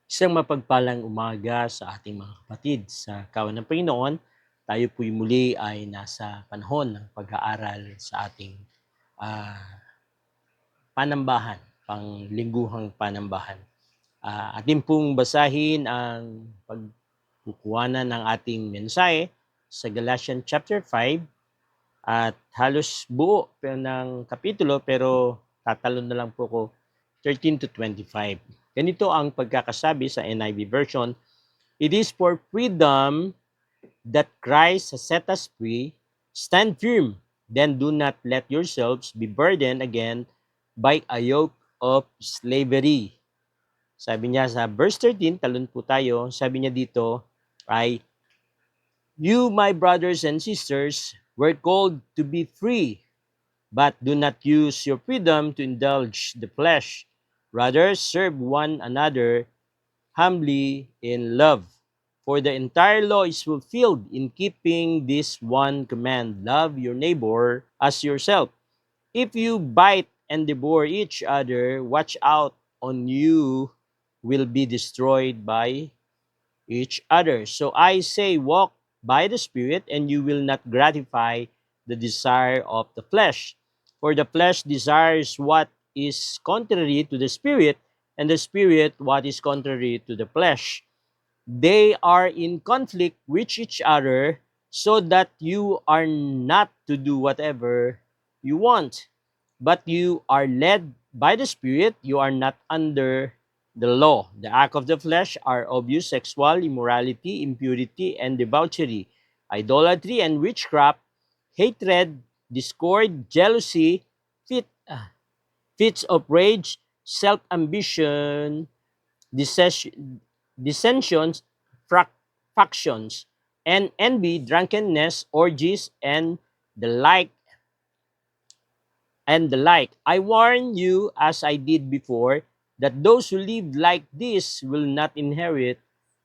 Isang mapagpalang umaga sa ating mga kapatid. Sa kawan ng Panginoon, tayo po'y muli ay nasa panahon ng pag-aaral sa ating ah, panambahan, panglingguhang panambahan. Atin pong basahin ang pagkukuhanan ng ating mensahe sa Galatians chapter 5 at halos buo ng kapitulo pero tatalon na lang po ko 13 to 25. Ganito ang pagkakasabi sa NIV version. It is for freedom that Christ has set us free. Stand firm, then do not let yourselves be burdened again by a yoke of slavery. Sabi niya sa verse 13, talon po tayo, sabi niya dito ay, you, my brothers and sisters, were called to be free, but do not use your freedom to indulge the flesh. Rather, serve one another humbly in love. For the entire law is fulfilled in keeping this one command: love your neighbor as yourself. If you bite and devour each other, watch out, on you will be destroyed by each other. So I say, walk by the Spirit, and you will not gratify the desire of the flesh. For the flesh desires what is contrary to the Spirit, and the Spirit what is contrary to the flesh. They are in conflict with each other, so that you are not to do whatever you want. But you are led by the Spirit, you are not under the law. The act of the flesh are obvious: sexual immorality, impurity, and debauchery, idolatry and witchcraft, hatred, discord, jealousy, fits of rage, self-ambition, dissensions, factions, and envy, drunkenness, orgies, and the like. I warn you, as I did before, that those who live like this will not inherit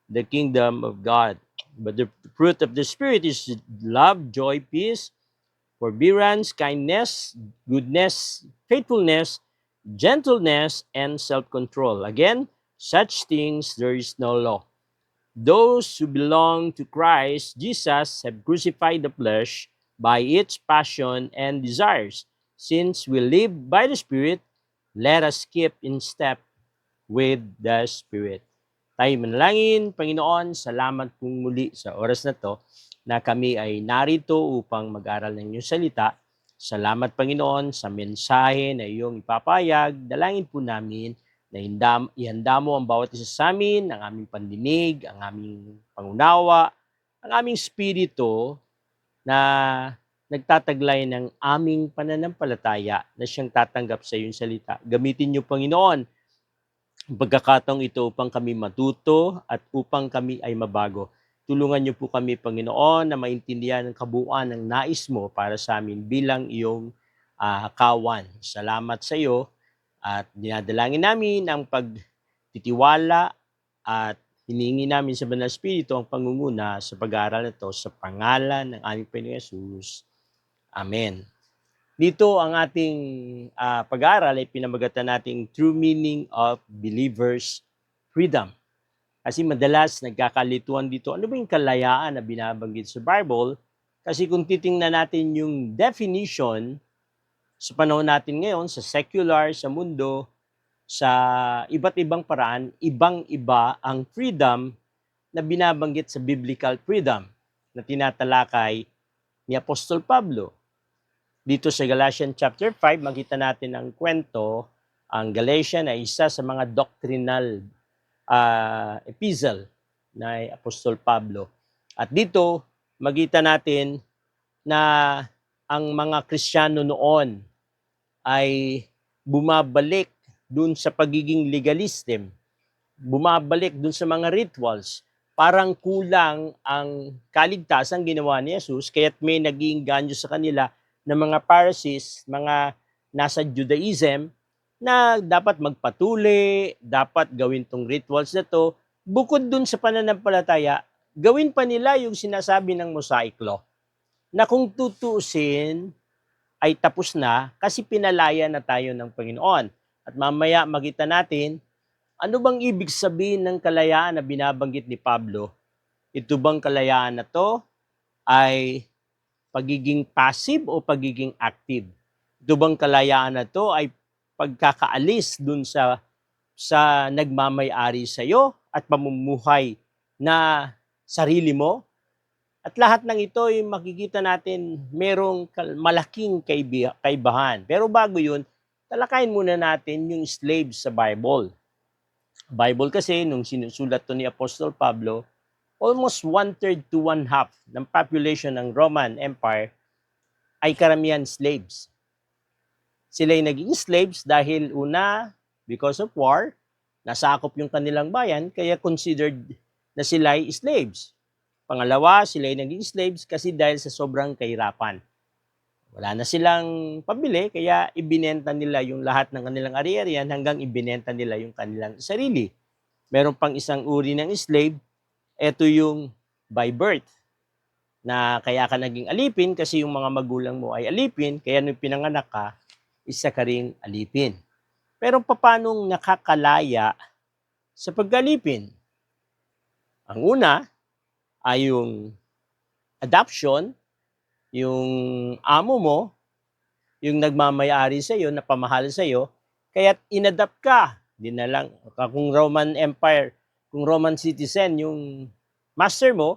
the kingdom of God. But the fruit of the Spirit is love, joy, peace, forbearance, kindness, goodness, faithfulness, gentleness, and self-control. Again, such things there is no law. Those who belong to Christ Jesus have crucified the flesh by its passion and desires. Since we live by the Spirit, let us keep in step with the Spirit. Tayo manalangin. Panginoon, salamat pong muli sa oras na to na kami ay narito upang mag-aral ng iyong salita. Salamat, Panginoon, sa mensahe na iyong ipapayag. Dalangin po namin na ihanda mo ang bawat isa sa amin, ang aming pandinig, ang aming pangunawa, ang aming spirito na nagtataglay ng aming pananampalataya na siyang tatanggap sa iyong salita. Gamitin niyo, Panginoon, ang pagkakataong ito upang kami matuto at upang kami ay mabago. Tulungan niyo po kami, Panginoon, na maintindihan ang kabuuan ng nais mo para sa amin bilang iyong kawan. Salamat sa iyo at dinadalangin namin ang pagtitiwala at hinihingi namin sa Banal Espiritu ang pangunguna sa pag-aaral na ito sa pangalan ng aming Panginoong Yesus. Amen. Dito ang ating pag-aaral ay pinamagatan nating True Meaning of Believer's Freedom. Kasi madalas nagkakalituan dito, ano ba yung kalayaan na binabanggit sa Bible? Kasi kung titingnan natin yung definition sa panahon natin ngayon, sa secular, sa mundo, sa iba't ibang paraan, ibang-iba ang freedom na binabanggit sa biblical freedom na tinatalakay ni Apostol Pablo. Dito sa Galatians chapter 5, makita natin ang kwento. Ang Galatian ay isa sa mga doctrinal epistle na Apostol Pablo. At dito, makita natin na ang mga Kristiyano noon ay bumabalik dun sa pagiging legalism, bumabalik dun sa mga rituals. Parang kulang ang kaligtasan ginawa ni Jesus, kaya't may naging ganyo sa kanila ng mga Pharisees, mga nasa Judaism, na dapat magpatuli, dapat gawin tong rituals na to. Bukod dun sa pananampalataya, gawin pa nila yung sinasabi ng Mosaic Law, na kung tutuusin ay tapos na kasi pinalaya na tayo ng Panginoon. At mamaya makita natin Ano bang ibig sabihin ng kalayaan na binabanggit ni Pablo? Ito bang kalayaan na to ay pagiging passive o pagiging active? Ito bang kalayaan na to ay pagkakaalis dun sa nagmamay-ari sa iyo at pamumuhay na sarili mo? At lahat ng ito ay makikita natin merong malaking kaibahan. Pero bago yun, talakayin muna natin yung slaves sa Bible. Bible kasi, nung sinusulat to ni Apostol Pablo, almost 1/3 to 1/2 ng population ng Roman Empire ay karamihan slaves. Sila ay naging slaves dahil una, because of war, nasakop yung kanilang bayan, kaya considered na sila ay slaves. Pangalawa, sila ay naging slaves kasi dahil sa sobrang kahirapan. Wala na silang pabili, kaya ibinenta nila yung lahat ng kanilang ari-arian hanggang ibinenta nila yung kanilang sarili. Meron pang isang uri ng slave, ito yung by birth, na kaya ka naging alipin kasi yung mga magulang mo ay alipin, kaya nung pinanganak ka, isa ka ring alipin. Pero paanong nakakalaya sa pag-alipin? Ang una ay yung adoption, yung amo mo, yung nagmamay-ari sa iyo, napamahal sa iyo, kaya't inadapt ka. Di na lang, kung Roman Empire, kung Roman citizen yung master mo,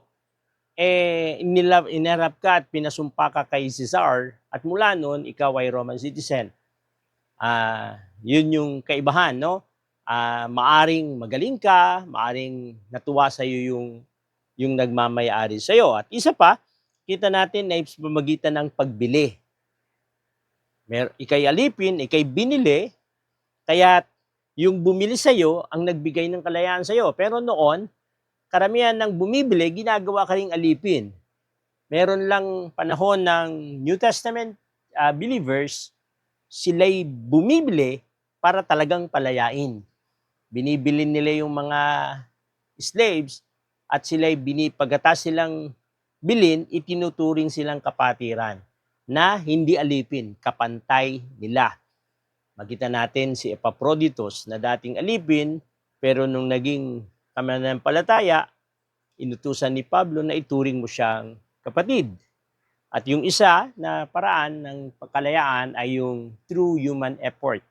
inarap ka at pinasumpa ka kay Caesar at mula noon, ikaw ay Roman citizen. Yun yung kaibahan, no? Maaring magaling ka, maaring natuwa sa iyo yung nagmamay-ari sa iyo. At isa pa, kita natin na pamamagitan ng pagbili. Ikay alipin, ikay binili, kaya yung bumili sa iyo ang nagbigay ng kalayaan sa iyo. Pero noon, karamihan ng bumibili, ginagawa ka ring alipin. Meron lang panahon ng New Testament believers, sila'y bumibili para talagang palayain. Binibili nila yung mga slaves at sila'y pagkatas silang bilin, itinuturing silang kapatiran na hindi alipin, kapantay nila. Makita natin si Epaphroditus na dating alipin, pero nung naging kamananampalataya, inutusan ni Pablo na ituring mo siyang kapatid. At yung isa na paraan ng pagkalayaan ay yung true human effort.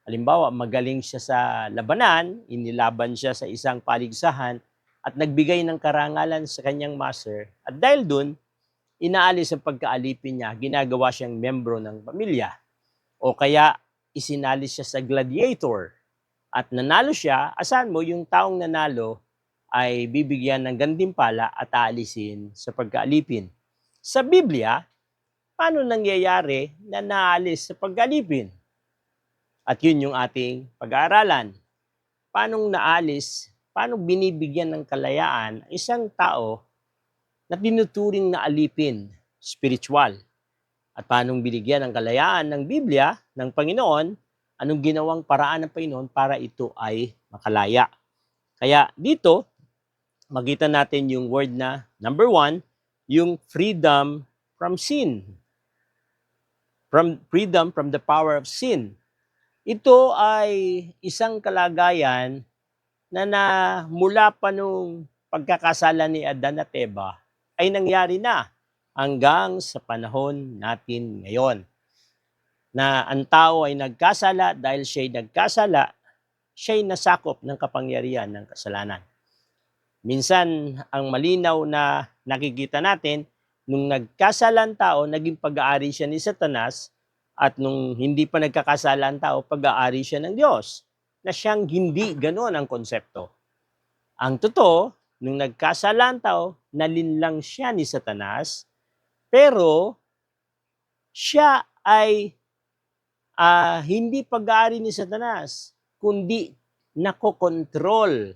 Halimbawa, magaling siya sa labanan, inilaban siya sa isang paligsahan at nagbigay ng karangalan sa kanyang master. At dahil dun, inaalis ang pagkaalipin niya, ginagawa siyang membro ng pamilya. O kaya isinalis siya sa gladiator at nanalo siya, asahan mo yung taong nanalo ay bibigyan ng gantimpala at aalisin sa pagkaalipin. Sa Biblia, paano nangyayari na naalis sa pagkaalipin? At yun yung ating pag-aaralan. Paano naalis, paano binibigyan ng kalayaan isang tao na tinuturing na alipin, spiritual? At paano binigyan ng kalayaan ng Biblia, ng Panginoon, anong ginawang paraan ng Panginoon para ito ay makalaya? Kaya dito, makita natin yung word na, number 1, yung freedom from sin. Freedom from the power of sin. Ito ay isang kalagayan na mula pa nung pagkakasala ni Adan at Eva ay nangyari na hanggang sa panahon natin ngayon. Na ang tao ay nagkasala dahil siya'y nagkasala, siya'y nasakop ng kapangyarihan ng kasalanan. Minsan, ang malinaw na nakikita natin, nung nagkasala ang tao, naging pag-aari siya ni Satanas, at nung hindi pa nagkakasala ang tao, pag-aari siya ng Diyos. Na siyang hindi ganoon ang konsepto. Ang totoo, nung nagkasala ang tao, nalinlang siya ni Satanas, pero siya ay hindi pag-aari ni Satanas, kundi nakokontrol.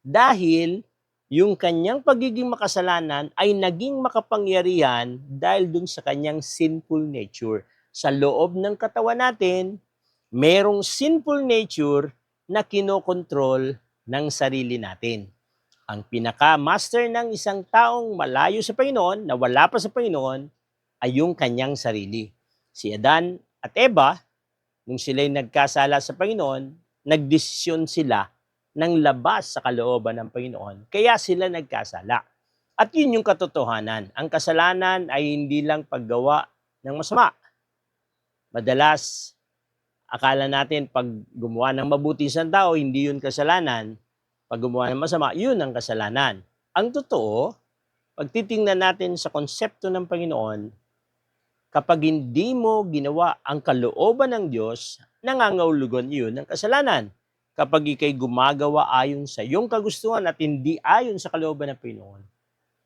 Dahil yung kanyang pagiging makasalanan ay naging makapangyarihan dahil dun sa kanyang sinful nature. Sa loob ng katawan natin, merong sinful nature na kinokontrol ng sarili natin. Ang pinaka-master ng isang taong malayo sa Panginoon, na wala pa sa Panginoon, ay yung kanyang sarili. Si Adan at Eva, nung sila'y nagkasala sa Panginoon, nagdesisyon sila ng labas sa kalooban ng Panginoon, kaya sila nagkasala. At yun yung katotohanan. Ang kasalanan ay hindi lang paggawa ng masama. Madalas, akala natin pag gumawa ng mabuti sa tao, hindi yun kasalanan. Pag gumawa ng masama, yun ang kasalanan. Ang totoo, pag titingnan natin sa konsepto ng Panginoon, kapag hindi mo ginawa ang kalooban ng Diyos, nangangahulugan iyon ng kasalanan. Kapag ikay gumagawa ayon sa iyong kagustuhan at hindi ayon sa kalooban ng Panginoon,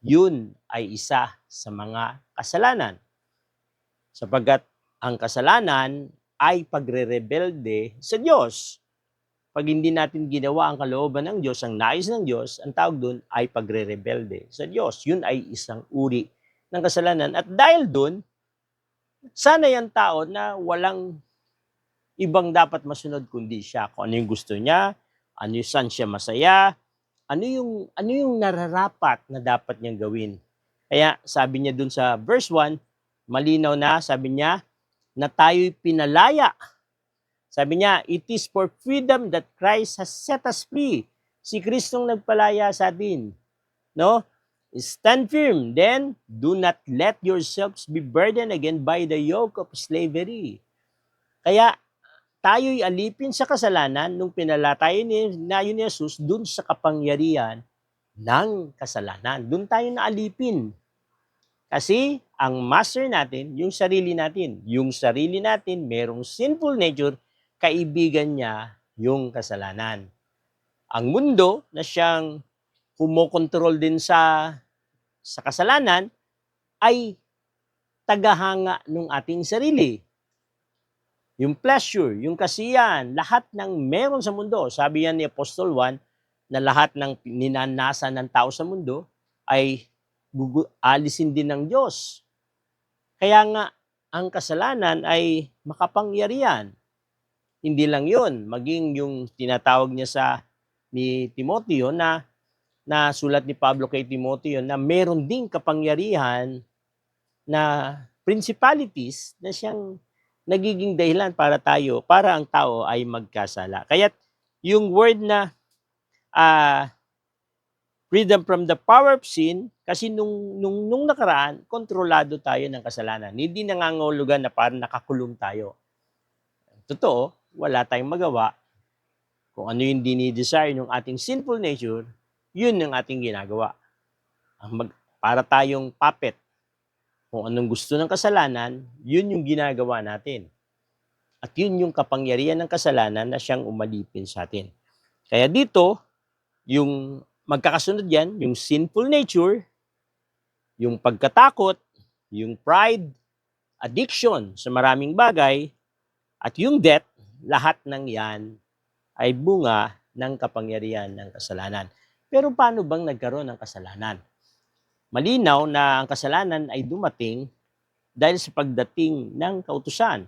yun ay isa sa mga kasalanan. Sapagkat ang kasalanan ay pagre-rebelde sa Diyos. Pag hindi natin ginawa ang kalooban ng Diyos, ang nais ng Diyos, ang tawag doon ay pagre-rebelde sa Diyos. Yun ay isang uri ng kasalanan. At dahil doon, sana yung tao na walang ibang dapat masunod kundi siya. Kung ano yung gusto niya, ano yung saan siya masaya, ano yung nararapat na dapat niyang gawin. Kaya sabi niya dun sa verse 1, malinaw na, sabi niya, na tayo'y pinalaya. Sabi niya, it is for freedom that Christ has set us free. Si Kristong nagpalaya sa atin. No? Stand firm, then do not let yourselves be burdened again by the yoke of slavery. Kaya tayo'y alipin sa kasalanan nung pinala tayo ni Jesus dun sa kapangyarihan ng kasalanan. Dun tayo naalipin. Kasi ang master natin, yung sarili natin. Yung sarili natin, merong sinful nature, kaibigan niya yung kasalanan. Ang mundo na siyang kumokontrol din sa kasalanan ay tagahanga ng ating sarili. Yung pleasure, yung kasiyahan, lahat ng meron sa mundo. Sabi yan ni Apostol Juan na lahat ng ninanasa ng tao sa mundo ay alisin din ng Diyos. Kaya nga, ang kasalanan ay makapangyarihan. Hindi lang yun, maging yung tinatawag niya ni Timoteo na sulat ni Pablo kay Timoteo na meron ding kapangyarihan na principalities na siyang nagiging dahilan para ang tao ay magkasala. Kaya yung word na freedom from the power of sin, kasi nung nakaraan, kontrolado tayo ng kasalanan. Hindi nangangahulugan na parang nakakulong tayo. Totoo, wala tayong magawa. Kung ano yung dinidesire ng ating sinful nature, yun ang ating ginagawa. Para tayong puppet. Kung anong gusto ng kasalanan, yun yung ginagawa natin. At yun yung kapangyarihan ng kasalanan na siyang umalipin sa atin. Kaya dito, yung magkakasunod yan, yung sinful nature, yung pagkatakot, yung pride, addiction sa maraming bagay, at yung death, lahat ng yan ay bunga ng kapangyarihan ng kasalanan. Pero paano bang nagkaroon ng kasalanan? Malinaw na ang kasalanan ay dumating dahil sa pagdating ng kautusan.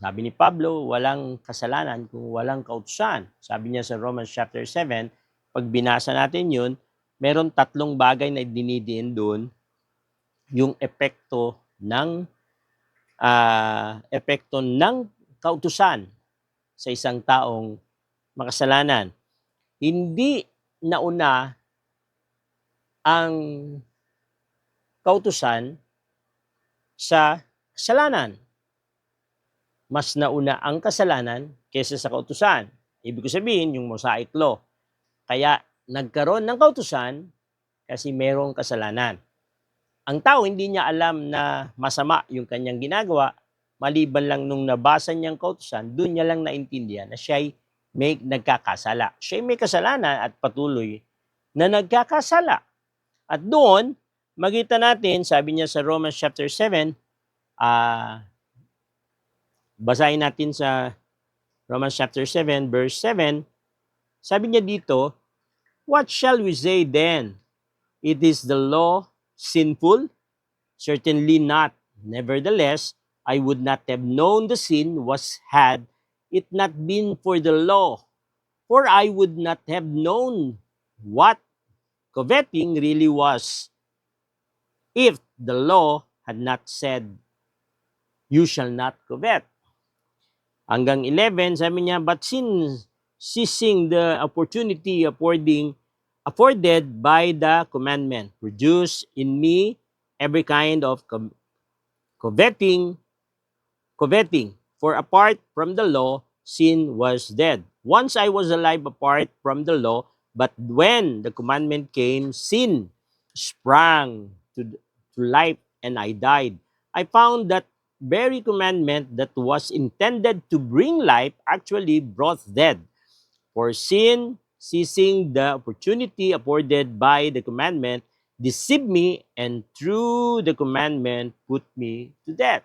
Sabi ni Pablo, walang kasalanan kung walang kautusan. Sabi niya sa Romans chapter 7, pag binasa natin yun, meron 3 bagay na dinidiin doon, yung epekto ng kautusan sa isang taong makasalanan. Hindi nauna ang kautusan sa kasalanan. Mas nauna ang kasalanan kaysa sa kautusan. Ibig sabihin, yung Mosaic Law. Kaya nagkaroon ng kautusan kasi mayroong kasalanan. Ang tao hindi niya alam na masama yung kanyang ginagawa, maliban lang nung nabasa niyang kautusan, doon niya lang naintindihan na siya'y may nagkakasala. Siya'y may kasalanan at patuloy na nagkakasala. At doon, makita natin, sabi niya sa Romans chapter 7, basahin natin sa Romans chapter 7, verse 7, sabi niya dito, what shall we say then? It is the law sinful? Certainly not. Nevertheless, I would not have known the sin was had it not been for the law. For I would not have known what coveting really was if the law had not said, you shall not covet. Hanggang 11, sabi niya, but seizing the opportunity afforded by the commandment, produce in me every kind of coveting, coveting. For apart from the law, sin was dead. Once I was alive apart from the law, but when the commandment came, sin sprang to life and I died. I found that very commandment that was intended to bring life actually brought death. For sin, seizing the opportunity afforded by the commandment, deceived me and through the commandment put me to death.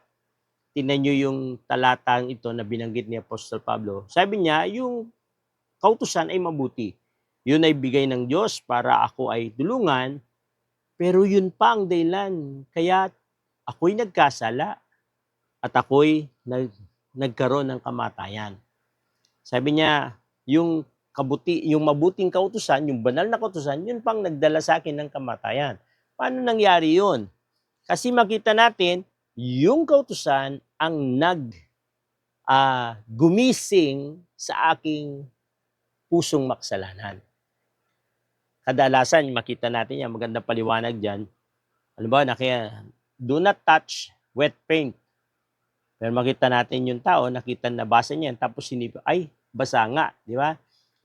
Tingnan nyo yung talatang ito na binanggit ni Apostol Pablo. Sabi niya, yung kautusan ay mabuti. Yun ay bigay ng Diyos para ako ay tulungan, pero yun pa ang dahilan. Kaya ako'y nagkasala at ako'y nagkaroon ng kamatayan. Sabi niya, yung mabuting kautusan, yung banal na kautusan, yun pang nagdala sa akin ng kamatayan. Paano nangyari yun? Kasi makita natin, yung kautusan ang gumising sa aking pusong makasalanan. Kadalasan, makita natin yan, magandang paliwanag dyan. Ano ba, do not touch wet paint. Pero makita natin yung tao, nabasa niya, tapos ay, basa nga, di ba?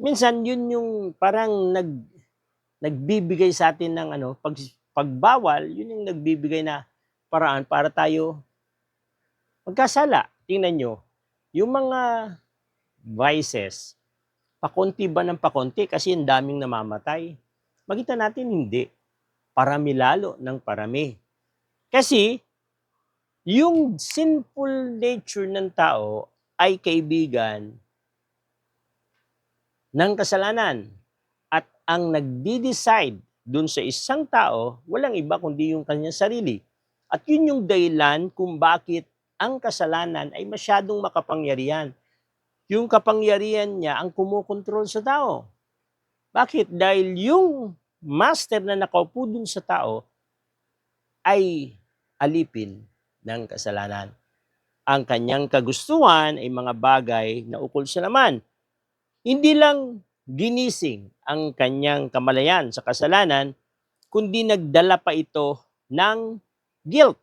Minsan, yun yung parang nagbibigay sa atin ng pagbawal, yun yung nagbibigay na paraan para tayo magkasala. Tingnan nyo, yung mga vices, pakonti ba ng pakonti kasi ang daming namamatay? Makita natin hindi. Parami lalo ng parami. Kasi, yung sinful nature ng tao ay kaibigan ng kasalanan. At ang nagdi-decide dun sa isang tao, walang iba kundi yung kanyang sarili. At yun yung dahilan kung bakit ang kasalanan ay masyadong makapangyarihan. Yung kapangyarihan niya ang kumukontrol sa tao. Bakit? Dahil yung master na nakaupo dun sa tao ay alipin ng kasalanan. Ang kanyang kagustuhan ay mga bagay na ukol sa laman. Hindi lang ginising ang kanyang kamalayan sa kasalanan, kundi nagdala pa ito ng guilt.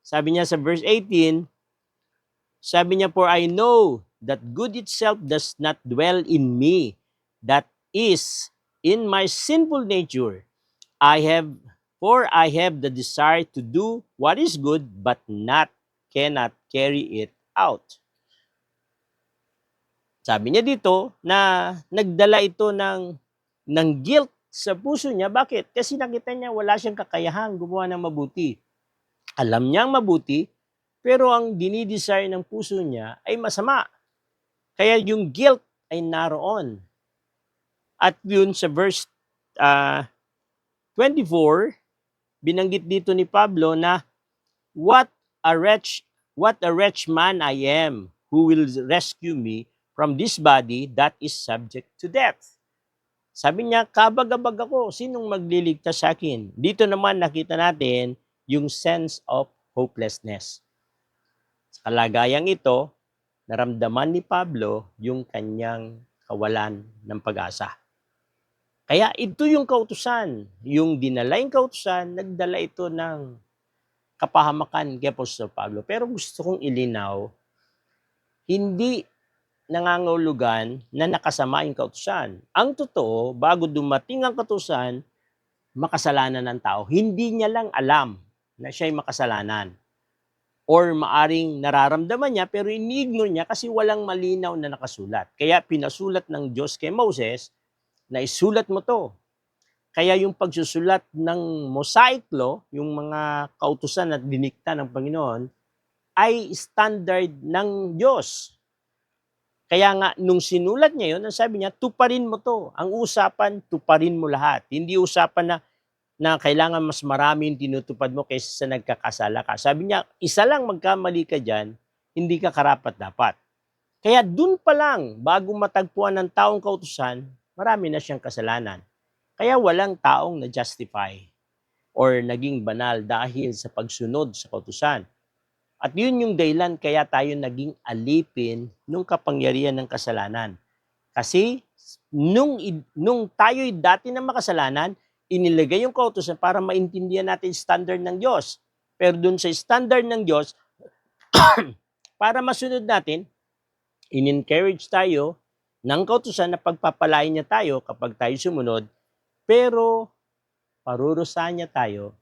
Sabi niya sa verse 18, sabi niya, for I know that good itself does not dwell in me. That is, in my sinful nature, I have the desire to do what is good, but cannot carry it out. Sabi niya dito na nagdala ito ng guilt sa puso niya. Bakit? Kasi nakita niya wala siyang kakayahang gumawa ng mabuti. Alam niyang mabuti, pero ang dinidesire ng puso niya ay masama. Kaya yung guilt ay naroon. At yun sa verse 24, binanggit dito ni Pablo na what a wretch man I am, who will rescue me from this body that is subject to death. Sabi niya, kabag-abag ako, sinong magliligtas sa akin? Dito naman nakita natin yung sense of hopelessness. Sa kalagayang ito, naramdaman ni Pablo yung kanyang kawalan ng pag-asa. Kaya ito yung kautusan. Yung dinalaing kautusan, nagdala ito ng kapahamakan kay Apostol Pablo. Pero gusto kong ilinaw, hindi nangangahulugan na nakasama yung kautusan. Ang totoo, bago dumating ang kautusan, makasalanan ng tao. Hindi niya lang alam na siya'y makasalanan. Or maaring nararamdaman niya pero iniignore niya kasi walang malinaw na nakasulat. Kaya pinasulat ng Diyos kay Moses na isulat mo to. Kaya yung pagsusulat ng Mosaic Law, yung mga kautusan at dinikta ng Panginoon, ay standard ng Diyos. Kaya nga, nung sinulat niya yun, ang sabi niya, tuparin mo to. Ang usapan, tuparin mo lahat. Hindi usapan na kailangan mas marami yung tinutupad mo kaysa sa nagkakasala ka. Sabi niya, isa lang magkamali ka dyan, hindi ka karapat-dapat. Kaya dun pa lang, bago matagpuan ng taong kautusan, marami na siyang kasalanan. Kaya walang taong na-justify or naging banal dahil sa pagsunod sa kautusan. At yun yung dahilan kaya tayo naging alipin ng kapangyarihan ng kasalanan. Kasi nung tayo'y dati na makasalanan, inilagay yung kautusan para maintindihan natin standard ng Diyos. Pero dun sa standard ng Diyos, para masunod natin, in-encourage tayo ng kautusan na pagpapalain niya tayo kapag tayo sumunod, pero parurusahan niya tayo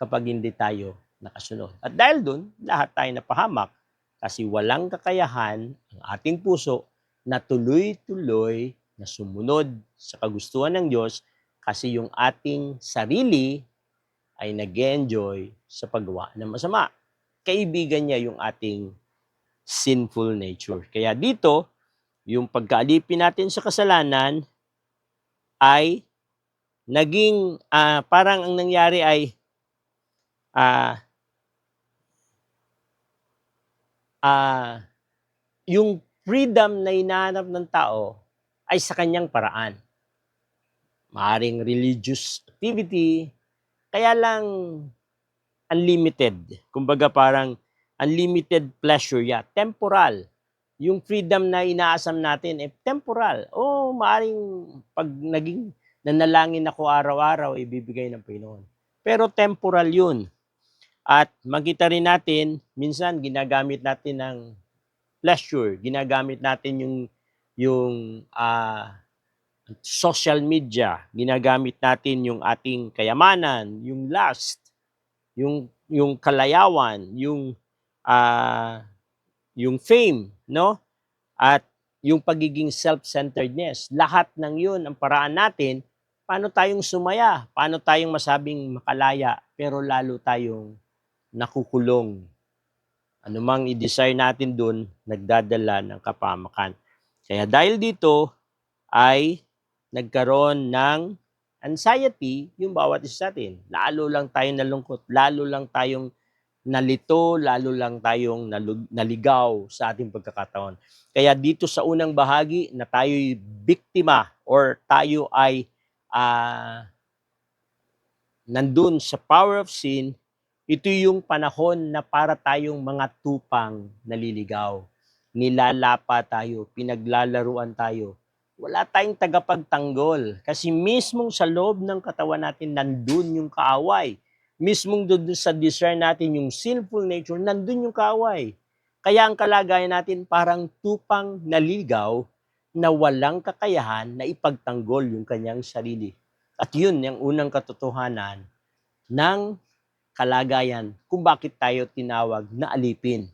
kapag hindi tayo nakasunod. At dahil dun, lahat tayo napahamak kasi walang kakayahan ang ating puso na tuloy-tuloy na sumunod sa kagustuhan ng Diyos kasi yung ating sarili ay nag-enjoy sa paggawa ng masama. Kaibigan niya yung ating sinful nature. Kaya dito, yung pagkaalipin natin sa kasalanan ay naging parang ang nangyari ay yung freedom na hinahanap ng tao ay sa kanyang paraan. Maaring religious activity, kaya lang unlimited. Kumbaga parang unlimited pleasure ya, temporal. Yung freedom na inaasam natin temporal. Maaring pag naging nanalangin ako araw-araw, ibibigay ng Panginoon. Pero temporal yun. At makita rin natin, minsan ginagamit natin ng pleasure, ginagamit natin yung social media, ginagamit natin yung ating kayamanan, yung lust, yung kalayawan, yung fame, no? At yung pagiging self-centeredness. Lahat ng yun ang paraan natin paano tayong sumaya, paano tayong masabing makalaya, pero lalo tayong nakukulong. Ano mang i-desire natin dun, nagdadala ng kapahamakan. Kaya dahil dito ay nagkaroon ng anxiety yung bawat isa sa atin. Lalo lang tayong nalungkot, lalo lang tayong nalito, lalo lang tayong naligaw sa ating pagkakataon. Kaya dito sa unang bahagi na tayo'y biktima or tayo ay nandun sa power of sin, ito yung panahon na para tayong mga tupang naliligaw. Nilalapa tayo, pinaglalaruan tayo. Wala tayong tagapagtanggol kasi mismong sa loob ng katawan natin nandun yung kaaway. Mismong doon sa desire natin yung sinful nature, nandun yung kaaway. Kaya ang kalagayan natin parang tupang naligaw na walang kakayahan na ipagtanggol yung kanyang sarili. At yun yung unang katotohanan ng kalagayan kung bakit tayo tinawag na alipin.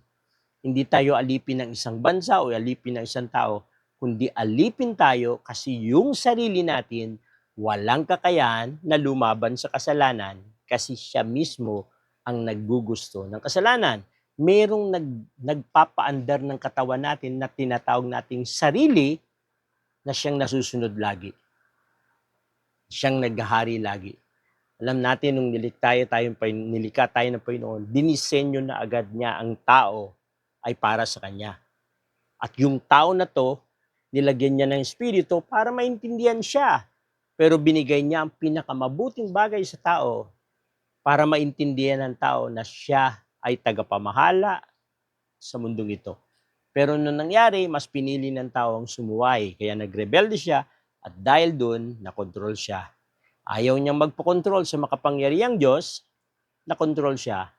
Hindi tayo alipin ng isang bansa o alipin ng isang tao, kundi alipin tayo kasi yung sarili natin walang kakayahan na lumaban sa kasalanan kasi siya mismo ang naggugusto ng kasalanan. Merong nagpapaandar ng katawan natin na tinatawag nating sarili na siyang nasusunod lagi. Siyang naghahari lagi. Alam natin nung nilikha tayo ng Panginoon, dinisenyo na agad niya ang tao ay para sa kanya. At yung tao na to, nilagyan niya ng espiritu para maintindihan siya. Pero binigay niya ang pinakamabuting bagay sa tao para maintindihan ng tao na siya ay tagapamahala sa mundong ito. Pero nung nangyari, mas pinili ng tao ang sumuway. Kaya nagrebelde siya at dahil dun, nakontrol siya. Ayaw niyang magpokontrol sa makapangyarihang Diyos, nakontrol siya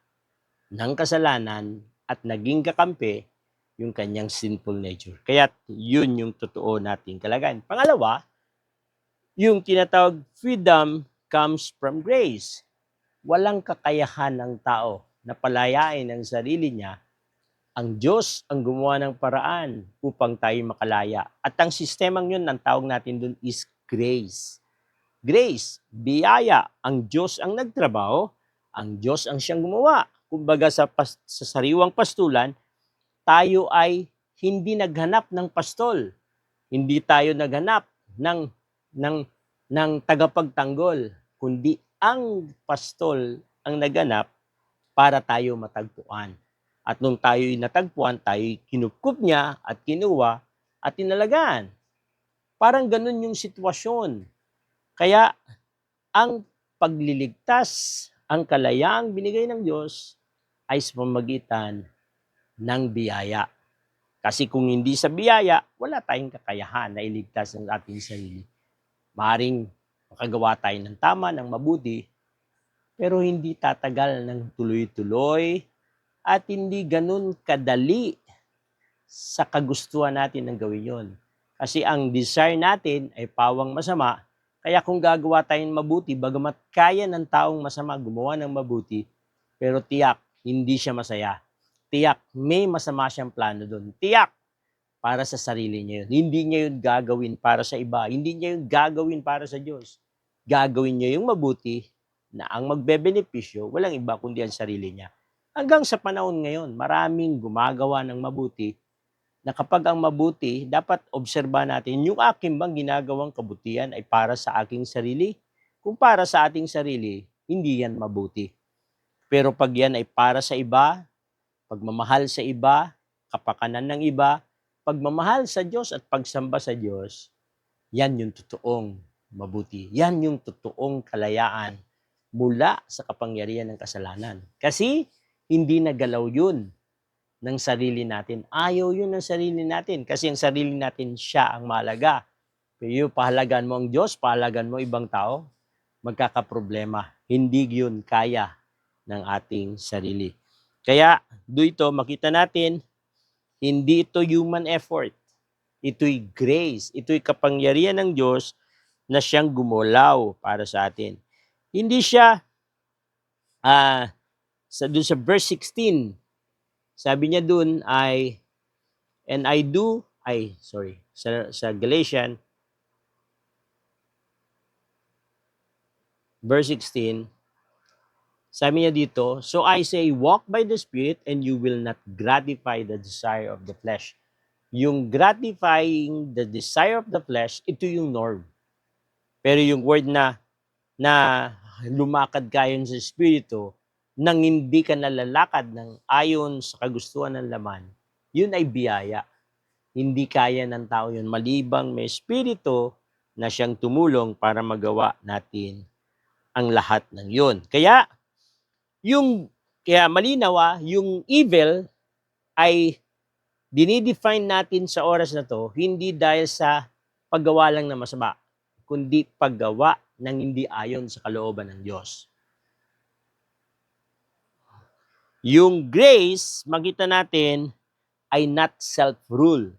ng kasalanan at naging kakampi yung kanyang sinful nature. Kaya yun yung totoo nating kalagayan. Pangalawa, yung tinatawag freedom comes from grace. Walang kakayahan ng tao na palayain ang sarili niya. Ang Diyos ang gumawa ng paraan upang tayo makalaya. At ang sistemang yun, ang tawag natin dun is grace. Grace, biyaya, ang Diyos ang nagtrabaho, ang Diyos ang siyang gumawa. Kumbaga sa sariwang pastulan, tayo ay hindi naghanap ng pastol. Hindi tayo naghanap ng tagapagtanggol, kundi ang pastol ang naghanap para tayo matagpuan. At nung tayo'y natagpuan, tayo'y kinupkup niya at kinuha at tinalagaan. Parang ganun yung sitwasyon. Kaya ang pagliligtas, ang kalayaang binigay ng Diyos ay sa pamamagitan ng biyaya. Kasi kung hindi sa biyaya, wala tayong kakayahan na iligtas ang ating sarili. Maring makagawa tayo ng tama, ng mabuti, pero hindi tatagal ng tuloy-tuloy at hindi ganun kadali sa kagustuhan natin ng gawin yon. Kasi ang desire natin ay pawang masama, kaya kung gagawa tayong mabuti, bagamat kaya ng taong masama gumawa ng mabuti, pero tiyak, hindi siya masaya. Tiyak, may masama siyang plano doon. Tiyak, para sa sarili niya yun. Hindi niya yun gagawin para sa iba. Hindi niya yun gagawin para sa Diyos. Gagawin niya yung mabuti na ang magbebenepisyo, walang iba kundi ang sarili niya. Hanggang sa panahon ngayon, maraming gumagawa ng mabuti na kapag ang mabuti, dapat obserbahan natin, yung aking bang ginagawang kabutihan ay para sa aking sarili? Kung para sa ating sarili, hindi yan mabuti. Pero pag yan ay para sa iba, pagmamahal sa iba, kapakanan ng iba, pagmamahal sa Diyos at pagsamba sa Diyos, yan yung totoong mabuti. Yan yung totoong kalayaan mula sa kapangyarihan ng kasalanan. Kasi hindi nagalaw yun ng sarili natin. Ayaw yun ng sarili natin. Kasi ang sarili natin, siya ang mahalaga. Pero pahalagan mo ang Diyos, pahalagan mo ibang tao, magkakaproblema. Hindi yun kaya ng ating sarili. Kaya, dito makita natin, hindi ito human effort. Ito'y grace. Ito'y kapangyarihan ng Diyos na siyang gumulaw para sa atin. Hindi siya, dun sa verse 16, sabi niya dun ay, sa Galatians, verse 16, sabi niya dito, so I say, walk by the Spirit and you will not gratify the desire of the flesh. Yung gratifying the desire of the flesh, ito yung norm. Pero yung word na lumakad kayon sa Espiritu, nang hindi ka nalalakad ng ayon sa kagustuhan ng laman, yun ay biyaya. Hindi kaya ng tao yun, malibang may Espiritu na siyang tumulong para magawa natin ang lahat ng yun. Kaya malinaw, yung evil ay dinidefine natin sa oras na to, hindi dahil sa paggawa lang na masama, kundi paggawa ng hindi ayon sa kalooban ng Diyos. Yung grace, makita natin, ay not self-rule,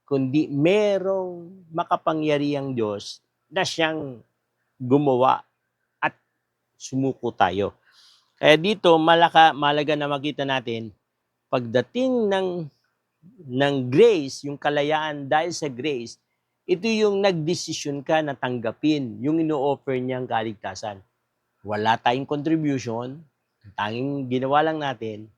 kundi merong makapangyarihang Diyos na siyang gumawa at sumuko tayo. Kaya dito, malaga na makita natin, pagdating ng grace, yung kalayaan dahil sa grace, ito yung nagdesisyon ka na tanggapin yung ino-offer niyang kaligtasan. Wala tayong contribution, ang tanging ginawa lang natin,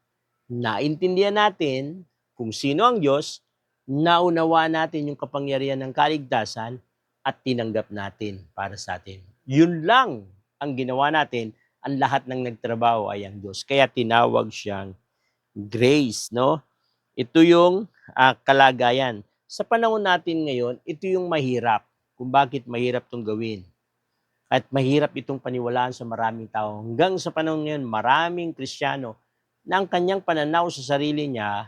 naintindihan natin kung sino ang Diyos, naunawa natin yung kapangyarihan ng kaligtasan at tinanggap natin para sa atin. Yun lang ang ginawa natin, ang lahat ng nagtrabaho ay ang Diyos. Kaya tinawag siyang grace, no? Ito yung kalagayan. Sa panahon natin ngayon, ito yung mahirap. Kung bakit mahirap itong gawin. At mahirap itong paniwalaan sa maraming tao. Hanggang sa panahon ngayon, maraming Kristiyano na ang kanyang pananaw sa sarili niya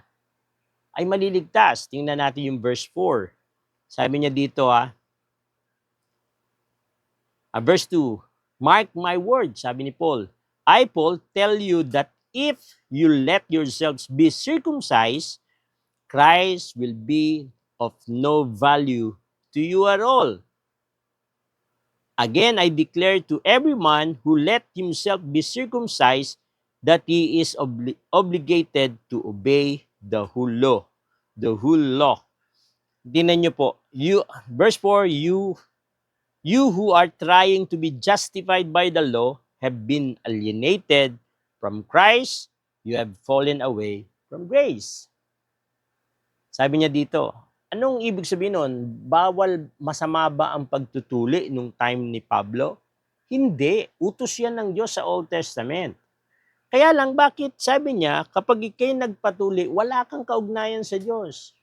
ay maliligtas. Tingnan natin yung verse 4. Sabi niya dito, verse 2, mark my word, sabi ni Paul. I, Paul, tell you that if you let yourselves be circumcised, Christ will be of no value to you at all. Again, I declare to every man who let himself be circumcised that he is obligated to obey the whole law. The whole law. Tingnan niyo po, verse 4, you who are trying to be justified by the law have been alienated from Christ. You have fallen away from grace. Sabi niya dito, anong ibig sabihin nun? Bawal, masama ba ang pagtutuli nung time ni Pablo? Hindi. Utos yan ng Diyos sa Old Testament. Kaya lang, bakit sabi niya, kapag ikay nagpatuli, wala kang kaugnayan sa Diyos?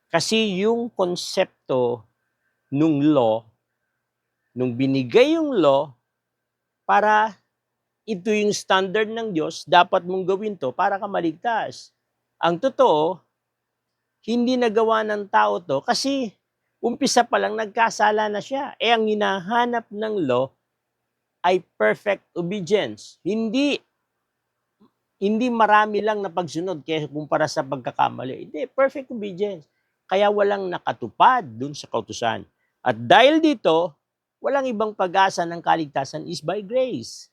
Kasi yung konsepto nung law, nung binigay yung law, para ito yung standard ng Diyos, dapat mong gawin to para ka maligtas. Ang totoo, hindi nagawa ng tao to kasi umpisa pa lang nagkasala na siya. Ang hinahanap ng law ay perfect obedience. Hindi marami lang na pagsunod kaya kumpara sa pagkakamali. Hindi, perfect obedience. Kaya walang nakatupad dun sa kautusan. At dahil dito, walang ibang pag-asa ng kaligtasan is by grace.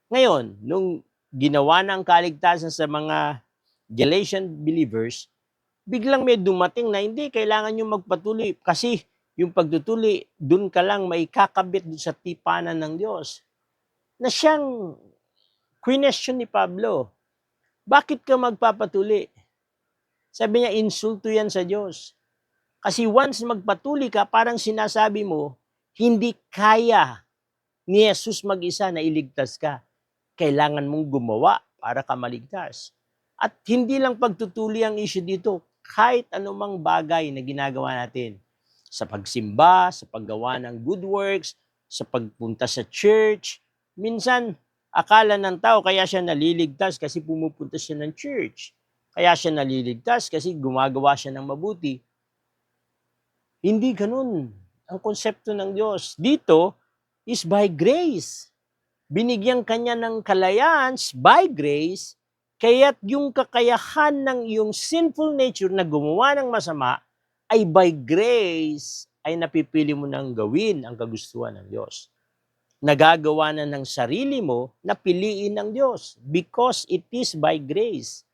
Ngayon, nung ginawa na ang kaligtasan sa mga Galatian believers, biglang may dumating na hindi, kailangan nyo magpatuloy. Kasi yung pagtutuli, dun ka lang may kakabit dun sa tipanan ng Diyos. Na siyang question ni Pablo, bakit ka magpapatuli? Sabi niya, insulto yan sa Diyos. Kasi once magpatuli ka, parang sinasabi mo, hindi kaya ni Jesus mag-isa na iligtas ka. Kailangan mong gumawa para ka maligtas. At hindi lang pagtutuli ang issue dito, kahit anumang bagay na ginagawa natin. Sa pagsimba, sa paggawa ng good works, sa pagpunta sa church. Minsan, akala ng tao kaya siya naliligtas kasi pumupunta siya ng church. Kaya siya naliligtas kasi gumagawa siya ng mabuti. Hindi ganun ang konsepto ng Diyos. Dito is by grace. Binigyan kanya ng kalayaan by grace, kaya't yung kakayahan ng iyong sinful nature na gumawa ng masama ay by grace ay napipili mo nang gawin ang kagustuhan ng Diyos. Nagagawa na ng sarili mo na piliin ng Diyos because it is by grace.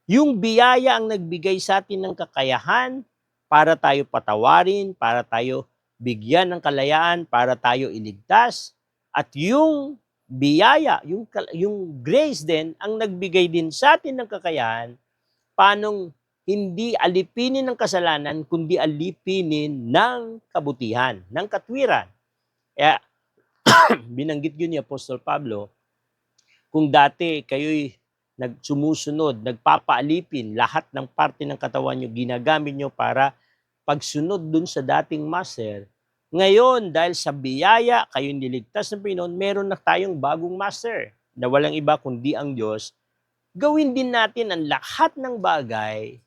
Yung biyaya ang nagbigay sa atin ng kakayahan para tayo patawarin, para tayo bigyan ng kalayaan, para tayo iligtas. At yung biyaya, yung grace din, ang nagbigay din sa atin ng kakayahan, paanong hindi alipinin ng kasalanan, kundi alipinin ng kabutihan, ng katwiran. Kaya, binanggit yun ni Apostol Pablo, kung dati kayo'y sumusunod, nagpapaalipin, lahat ng parte ng katawan nyo, ginagamit nyo para pagsunod dun sa dating master. Ngayon, dahil sa biyaya, kayo niligtas ng Panginoon, meron na tayong bagong master na walang iba kundi ang Diyos. Gawin din natin ang lahat ng bagay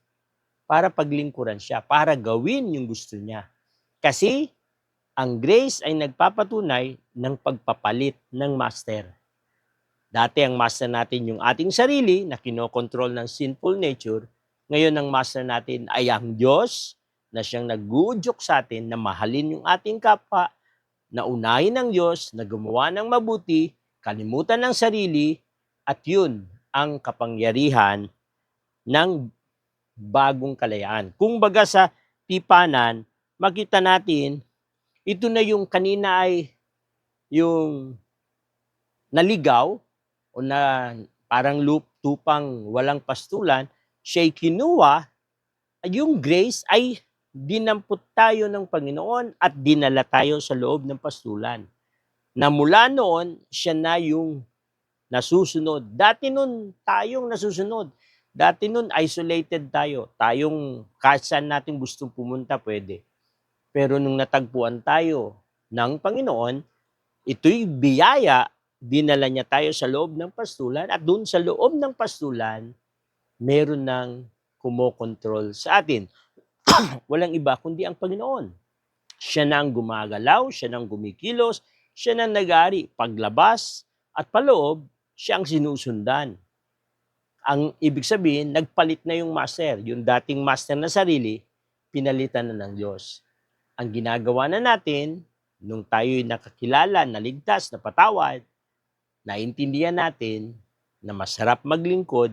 para paglingkuran siya, para gawin yung gusto niya. Kasi ang grace ay nagpapatunay ng pagpapalit ng master. Dati ang master natin yung ating sarili na kinokontrol ng sinful nature. Ngayon ang master natin ay ang Diyos na siyang nag-uudyok sa atin na mahalin yung ating kapwa, na unahin ng Diyos, na gumawa ng mabuti, kalimutan ng sarili, at yun ang kapangyarihan ng bagong kalayaan. Kung baga sa tipanan, makita natin, ito na yung kanina ay yung naligaw, o na parang tupang walang pastulan, siya'y kinuha, yung grace ay dinampot tayo ng Panginoon at dinala tayo sa loob ng pastulan. Na mula noon, siya na yung nasusunod. Dati nun, tayong nasusunod. Dati nun, isolated tayo. Tayong kahit saan natin gustong pumunta, pwede. Pero nung natagpuan tayo ng Panginoon, ito'y biyaya, dinala niya tayo sa loob ng pastulan at doon sa loob ng pastulan, meron ng kumokontrol sa atin. Walang iba kundi ang Panginoon. Siya na ang gumagalaw, siya na ang gumikilos, siya na nag-ari. Paglabas at paloob, siya ang sinusundan. Ang ibig sabihin, nagpalit na yung master. Yung dating master na sarili, pinalitan na ng Diyos. Ang ginagawa na natin, nung tayo'y nakakilala, naligtas, napatawad, naintindihan natin na masarap maglingkod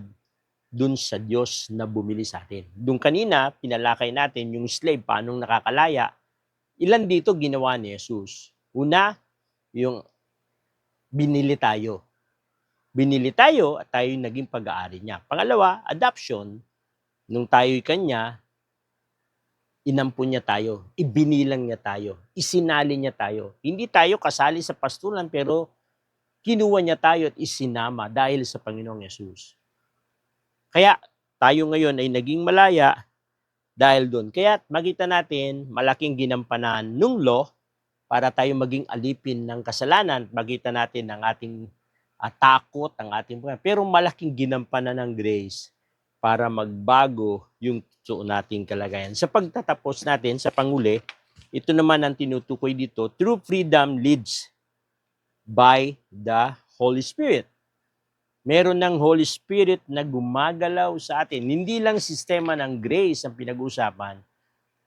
dun sa Diyos na bumili sa atin. Dun kanina, pinalakay natin yung slave, paanong nakakalaya. Ilan dito ginawa ni Jesus? Una, yung binili tayo. Binili tayo at tayo naging pag-aari niya. Pangalawa, adoption. Nung tayo'y kanya, inampun niya tayo, ibinilang niya tayo, isinali niya tayo. Hindi tayo kasali sa pastulan pero kinuha niya tayo at isinama dahil sa Panginoong Yesus. Kaya tayo ngayon ay naging malaya dahil doon. Kaya makita natin malaking ginampanan ng law para tayo maging alipin ng kasalanan. Makita natin ang ating takot, ang ating pero malaking ginampanan ng grace para magbago yung nating kalagayan. Sa pagtatapos natin, sa panguli, ito naman ang tinutukoy dito, true freedom leads by the Holy Spirit. Meron ng Holy Spirit na gumagalaw sa atin. Hindi lang sistema ng grace ang pinag-usapan,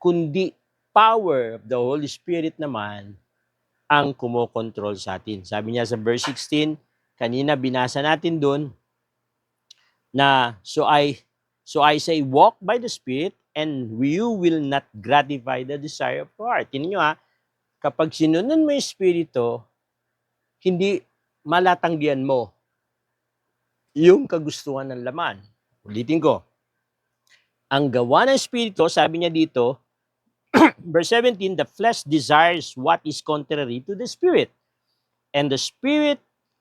kundi power of the Holy Spirit naman ang kumokontrol sa atin. Sabi niya sa verse 16, kanina binasa natin doon, na so I say walk by the Spirit and you will not gratify the desire of your heart. Tingnan nyo kapag sinunod mo yung Espiritu, hindi malatanggihan mo yung kagustuhan ng laman. Ulitin ko, ang gawa ng Espiritu, sabi niya dito, verse 17, the flesh desires what is contrary to the Spirit, and the Spirit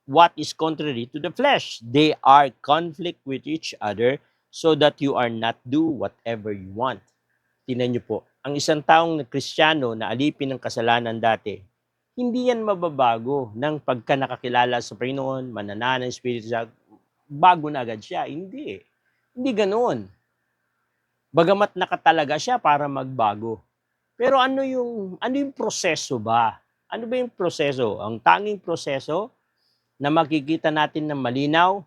what is contrary to the flesh. They are conflict with each other so that you are not do whatever you want. Tingnan niyo po, ang isang taong Kristiyano na alipin ng kasalanan dati, hindi yan mababago ng pagka nakakilala sa Panginoon, manana ng Espiritu sa bago na agad siya. Hindi. Hindi ganoon. Bagamat nakatalaga siya para magbago. Pero ano yung proseso ba? Ano ba yung proseso? Ang tanging proseso na makikita natin ng malinaw,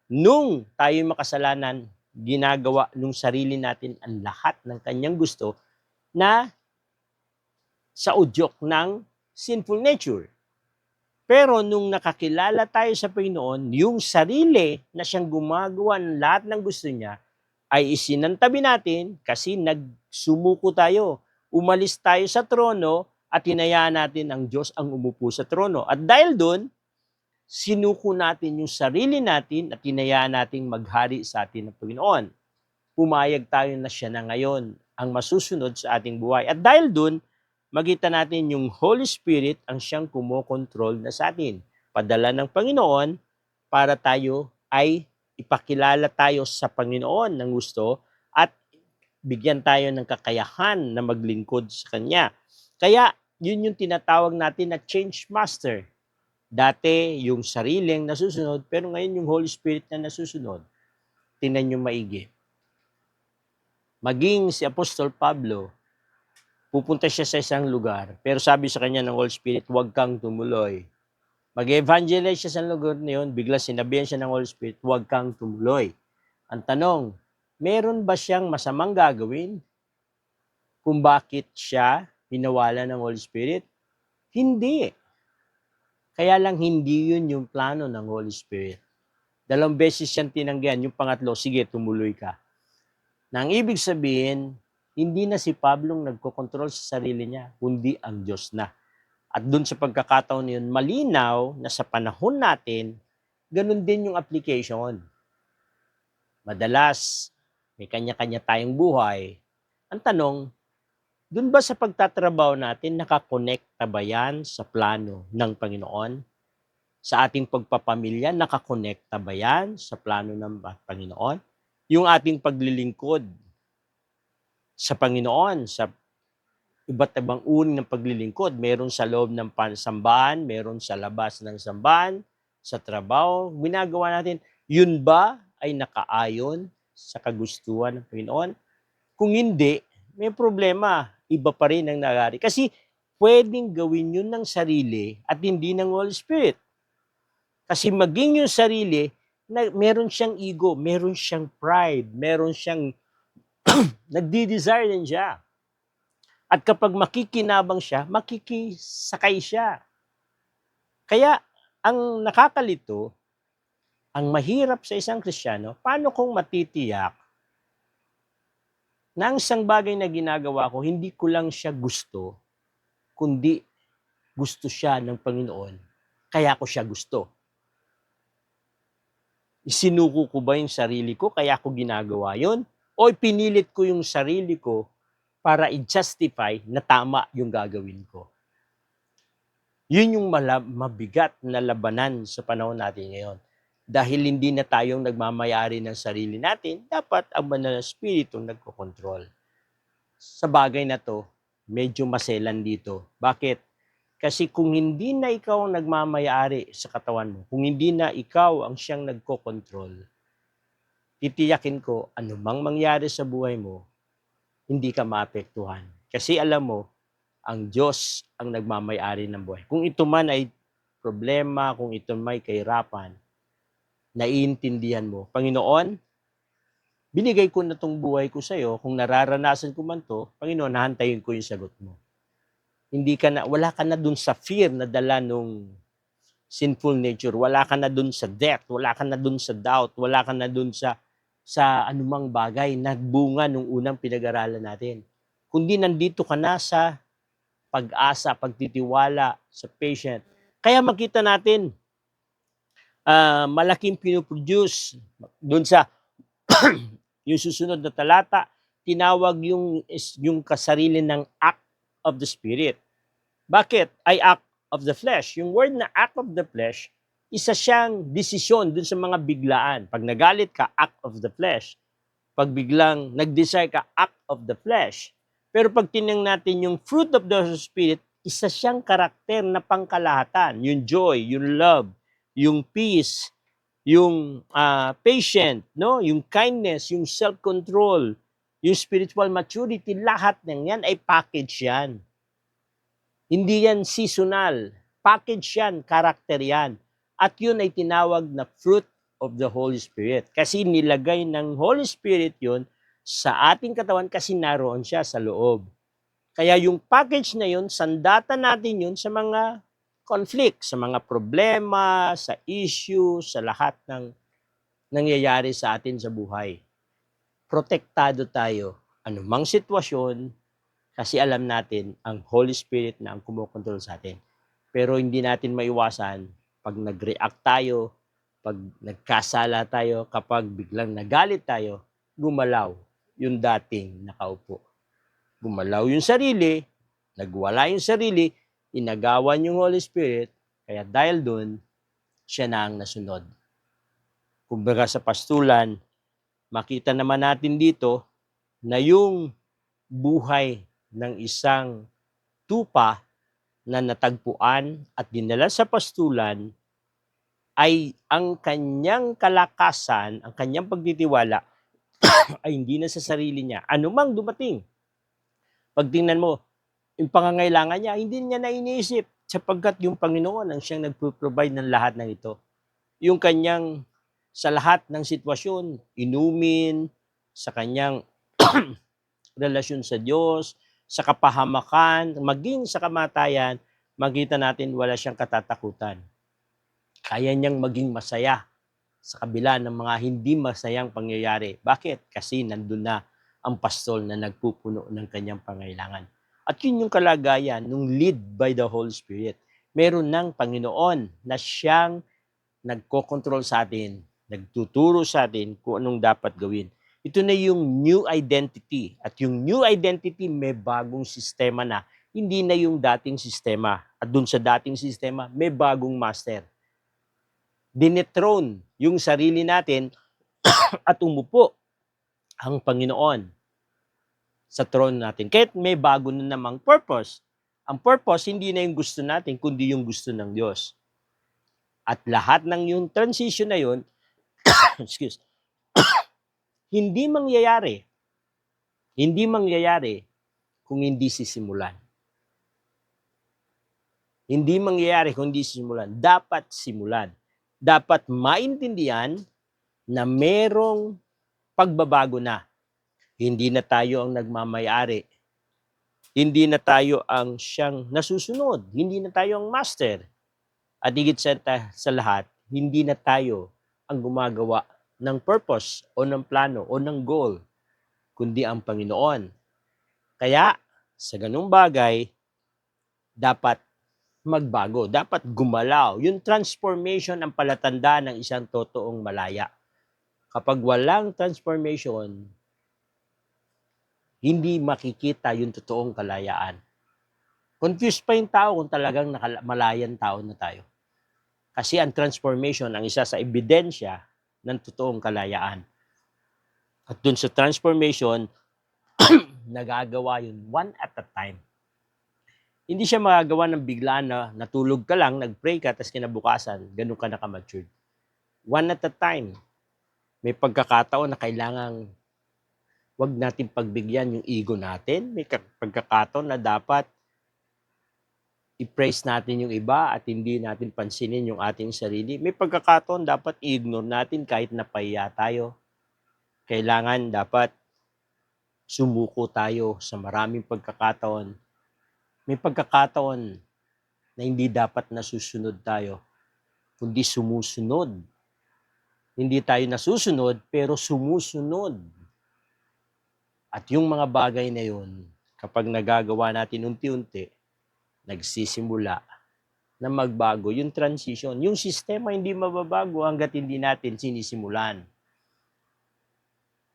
nung tayo makasalanan, ginagawa nung sarili natin ang lahat ng kanyang gusto na sa udyok ng sinful nature. Pero nung nakakilala tayo sa Panginoon, yung sarili na siyang gumagawa ng lahat ng gusto niya, ay isinantabi natin kasi nagsumuko tayo. Umalis tayo sa trono at hinayaan natin ang Diyos ang umupo sa trono. At dahil doon, sinuko natin yung sarili natin at hinayaan nating maghari sa atin ng Panginoon. Pumayag tayo na siya na ngayon ang masusunod sa ating buhay. At dahil doon, makita natin yung Holy Spirit ang siyang kumokontrol na sa atin. Padala ng Panginoon para tayo ay ipakilala tayo sa Panginoon ng gusto at bigyan tayo ng kakayahan na maglingkod sa Kanya. Kaya, yun yung tinatawag natin na change master. Dati, yung sariling nasusunod, pero ngayon yung Holy Spirit na nasusunod. Tingnan nyo maigi. Maging si Apostol Pablo, pupunta siya sa isang lugar, pero sabi sa kanya ng Holy Spirit, huwag kang tumuloy. Mag-evangelize siya sa lugar na yun, bigla sinabihan siya ng Holy Spirit, huwag kang tumuloy. Ang tanong, meron ba siyang masamang gagawin kung bakit siya pinawala ng Holy Spirit? Hindi. Kaya lang hindi yun yung plano ng Holy Spirit. 2 beses siyang tinanggihan, yung pangatlo, sige, tumuloy ka. Nang ibig sabihin, hindi na si Pablong nagkokontrol sa sarili niya, kundi ang Diyos na. At doon sa pagkakataon yun, malinaw na sa panahon natin, ganun din yung application. Madalas, may kanya-kanya tayong buhay. Ang tanong, doon ba sa pagtatrabaho natin, nakakonekta ba yan sa plano ng Panginoon? Sa ating pagpapamilya, nakakonekta ba yan sa plano ng Panginoon? Yung ating paglilingkod sa Panginoon, sa iba't ibang uri ng paglilingkod. Meron sa loob ng sambahan, meron sa labas ng sambahan, sa trabaho, ginagawa natin. Yun ba ay nakaayon sa kagustuhan ng Panginoon? Kung hindi, may problema. Iba pa rin ang nangyari. Kasi pwedeng gawin yun ng sarili at hindi ng Holy Spirit. Kasi maging yung sarili, meron siyang ego, meron siyang pride, meron siyang nagdi-desire din siya. At kapag makikinabang siya, makikisakay siya. Kaya, ang nakakalito, ang mahirap sa isang Kristiyano, paano kung matitiyak na ang isang bagay na ginagawa ko, hindi ko lang siya gusto, kundi gusto siya ng Panginoon, kaya ko siya gusto. Isinuko ko ba yung sarili ko, kaya ko ginagawa yon? O pinilit ko yung sarili ko para i-justify na tama yung gagawin ko. Yun yung mabigat na labanan sa panahon natin ngayon. Dahil hindi na tayong nagmamayari ng sarili natin, dapat ang banal na Espiritu nagkokontrol. Sa bagay na to, medyo maselan dito. Bakit? Kasi kung hindi na ikaw ang nagmamayari sa katawan mo, kung hindi na ikaw ang siyang nagkokontrol, titiyakin ko anumang mangyari sa buhay mo, hindi ka maapektuhan. Kasi alam mo, ang Diyos ang nagmamay-ari ng buhay. Kung ito man ay problema, kung ito may kahirapan, naiintindihan mo, Panginoon, binigay ko na tong buhay ko sa'yo, kung nararanasan ko man to, Panginoon, nahantayin ko yung sagot mo. Wala ka na dun sa fear na dala nung sinful nature, wala ka na dun sa death, wala ka na dun sa doubt, wala ka na dun sa anumang bagay na bunga nung unang pinag-aralan natin. Kundi nandito ka na sa pag-asa, pagtitiwala, sa patient. Kaya makita natin, malaking pinoproduce dun sa yung susunod na talata, tinawag yung kasarili ng act of the Spirit. Bakit? Ay act of the flesh. Yung word na act of the flesh, isa siyang desisyon dun sa mga biglaan. Pag nagalit ka, act of the flesh. Pag biglang nag-desire ka, act of the flesh. Pero pag tinignan natin yung fruit of the Spirit, isa siyang karakter na pangkalahatan. Yung joy, yung love, yung peace, yung patient, no? Yung kindness, yung self-control, yung spiritual maturity, lahat ng yan ay package yan. Hindi yan seasonal. Package yan, karakter yan. At yun ay tinawag na fruit of the Holy Spirit. Kasi nilagay ng Holy Spirit yun sa ating katawan kasi naroon siya sa loob. Kaya yung package na yun, sandata natin yun sa mga conflict, sa mga problema, sa issue, sa lahat ng nangyayari sa atin sa buhay. Protektado tayo anumang sitwasyon kasi alam natin ang Holy Spirit na ang kumokontrol sa atin. Pero hindi natin maiwasan pag nag-react tayo, pag nagkasala tayo, kapag biglang nagalit tayo, gumalaw yung dating nakaupo. Gumalaw yung sarili, nagwala yung sarili, inagawan yung Holy Spirit, kaya dahil doon, siya na ang nasunod. Kumbaga sa pastulan, makita naman natin dito na yung buhay ng isang tupa na natagpuan at dinala sa pastulan ay ang kanyang kalakasan, ang kanyang pagtitiwala ay hindi na sa sarili niya. Ano mang dumating, pag tingnan mo, yung pangangailangan niya, hindi niya na iniisip sapagkat yung Panginoon ang siyang nagpo-provide ng lahat ng ito. Yung kanyang sa lahat ng sitwasyon, inumin, sa kanyang relasyon sa Diyos, sa kapahamakan, maging sa kamatayan, makita natin wala siyang katatakutan. Kaya niyang maging masaya sa kabila ng mga hindi masayang pangyayari. Bakit? Kasi nandun na ang pastol na nagpupuno ng kanyang pangailangan. At yun yung kalagayan nung lead by the Holy Spirit. Meron ng Panginoon na siyang nagkokontrol sa atin, nagtuturo sa atin kung anong dapat gawin. Ito na yung new identity. At yung new identity may bagong sistema na, hindi na yung dating sistema. At dun sa dating sistema, may bagong master. Dinethrone yung sarili natin at umupo ang Panginoon sa throne natin. Kahit may bago na namang purpose. Ang purpose, hindi na yung gusto natin, kundi yung gusto ng Diyos. At lahat ng yung transition na yun, excuse, hindi mangyayari kung hindi sisimulan. Hindi mangyayari kung hindi sisimulan. Dapat simulan. Dapat maintindihan na merong pagbabago na. Hindi na tayo ang nagmamayari. Hindi na tayo ang siyang nasusunod. Hindi na tayo ang master. At higit sa lahat, hindi na tayo ang gumagawa ng purpose o ng plano o ng goal, kundi ang Panginoon. Kaya, sa ganung bagay, dapat magbago, dapat gumalaw. Yung transformation ang palatanda ng isang totoong malaya. Kapag walang transformation, hindi makikita yung totoong kalayaan. Confused pa yung tao kung talagang malayan tao na tayo. Kasi ang transformation ang isa sa ebidensya ng totoong kalayaan. At dun sa transformation, nagagawa yun one at a time. Hindi siya magagawa ng biglaan na natulog ka lang, nag-pray ka, tapos kinabukasan, ganun ka naka-matured. One at a time. May pagkakataon na kailangang wag natin pagbigyan yung ego natin. May pagkakataon na dapat i-praise natin yung iba at hindi natin pansinin yung ating sarili. May pagkakataon dapat i-ignore natin kahit napahiya tayo. Kailangan dapat sumuko tayo sa maraming pagkakataon. May pagkakataon na hindi dapat nasusunod tayo, kundi sumusunod. Hindi tayo nasusunod, pero sumusunod. At yung mga bagay na yun, kapag nagagawa natin unti-unti, nagsisimula na magbago yung transition. Yung sistema hindi mababago hanggat hindi natin sinisimulan.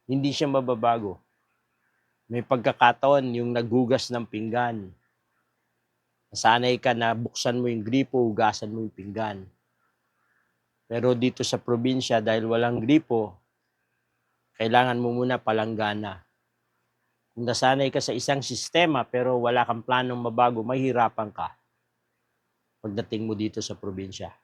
Hindi siya mababago. May pagkakataon yung naghugas ng pinggan. Nasanay ka na buksan mo yung gripo, hugasan mo yung pinggan. Pero dito sa probinsya, dahil walang gripo, kailangan mo muna palanggana. Kung nasanay ka sa isang sistema pero wala kang planong mabago, mahihirapan ka pagdating mo dito sa probinsya.